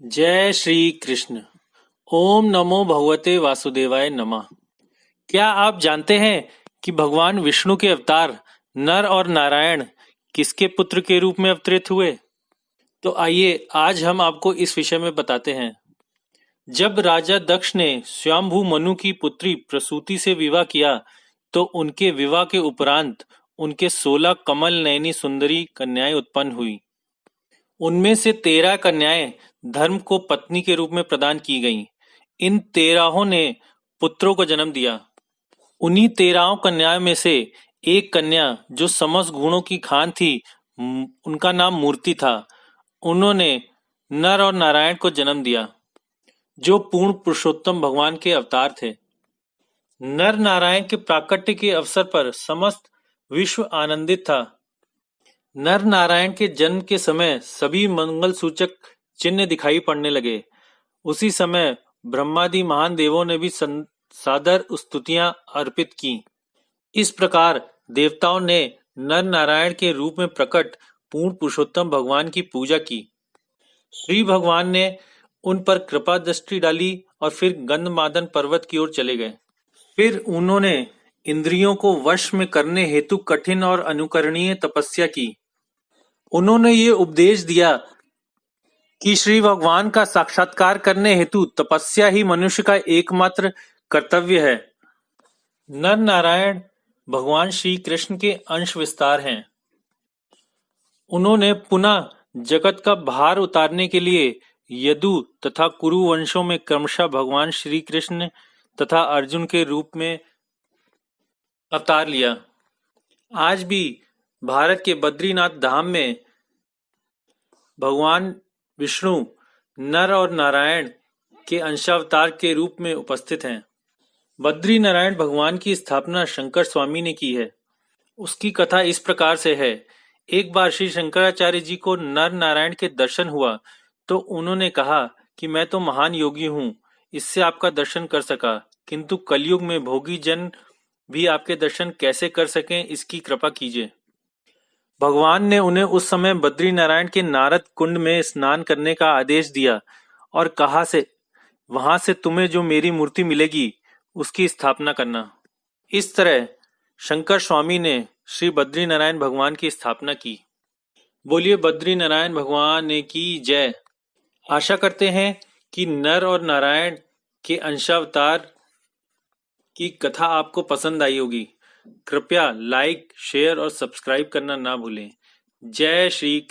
जय श्री कृष्ण। ओम नमो भगवते वासुदेवाय नमः। क्या आप जानते हैं कि भगवान विष्णु के अवतार नर और नारायण किसके पुत्र के रूप में अवतरित हुए? तो आइए आज हम आपको इस विषय में बताते हैं। जब राजा दक्ष ने स्वयंभू मनु की पुत्री प्रसूति से विवाह किया तो उनके विवाह के उपरांत उनके 16 कमल नयनी सुंदरी कन्याएं उत्पन्न हुई। उनमें से 13 कन्याएं धर्म को पत्नी के रूप में प्रदान की गईं। इन 13 ने पुत्रों को जन्म दिया। उन्हीं 13 कन्याओं में से एक कन्या जो समस्त गुणों की खान थी, उनका नाम मूर्ति था। उन्होंने नर और नारायण को जन्म दिया जो पूर्ण पुरुषोत्तम भगवान के अवतार थे। नर नारायण के प्राकट्य के अवसर पर समस्त विश्व आनंदित था। नर नारायण के जन्म के समय सभी मंगल सूचक चिन्ह दिखाई पड़ने लगे। उसी समय ब्रह्मादि महान देवों ने भी सादर स्तुतियां अर्पित की। इस प्रकार देवताओं ने नर नारायण के रूप में प्रकट पूर्ण पुरुषोत्तम भगवान की पूजा की। श्री भगवान ने उन पर कृपा दृष्टि डाली और फिर गंधमादन पर्वत की ओर चले गए। फिर उन्होंने इंद्रियों को वश में करने हेतु कठिन और अनुकरणीय तपस्या की। उन्होंने ये उपदेश दिया कि श्री भगवान का साक्षात्कार करने हेतु तपस्या ही मनुष्य का एकमात्र कर्तव्य है। नर नारायण भगवान श्री कृष्ण के अंश विस्तार हैं। उन्होंने पुनः जगत का भार उतारने के लिए यदु तथा कुरु वंशों में क्रमशः भगवान श्री कृष्ण तथा अर्जुन के रूप में अवतार लिया। आज भी भारत के बद्रीनाथ धाम में भगवान विष्णु नर और नारायण के अंशावतार के रूप में उपस्थित हैं। बद्री नारायण भगवान की स्थापना शंकर स्वामी ने की है। उसकी कथा इस प्रकार से है। एक बार श्री शंकराचार्य जी को नर नारायण के दर्शन हुआ तो उन्होंने कहा कि मैं तो महान योगी हूँ, इससे आपका दर्शन कर सका, किंतु कलयुग में भोगी जन भी आपके दर्शन कैसे कर सकें, इसकी कृपा कीजिए। भगवान ने उन्हें उस समय बद्री नारायण के नारद कुंड में स्नान करने का आदेश दिया और कहा से वहां से तुम्हें जो मेरी मूर्ति मिलेगी उसकी स्थापना करना। इस तरह शंकर स्वामी ने श्री बद्री नारायण भगवान की स्थापना की। बोलिए बद्री नारायण भगवान की जय। आशा करते हैं कि नर और नारायण के अंशावतार की कथा आपको पसंद आई होगी। कृपया लाइक, शेयर और सब्सक्राइब करना ना भूलें। जय श्री कृष्ण।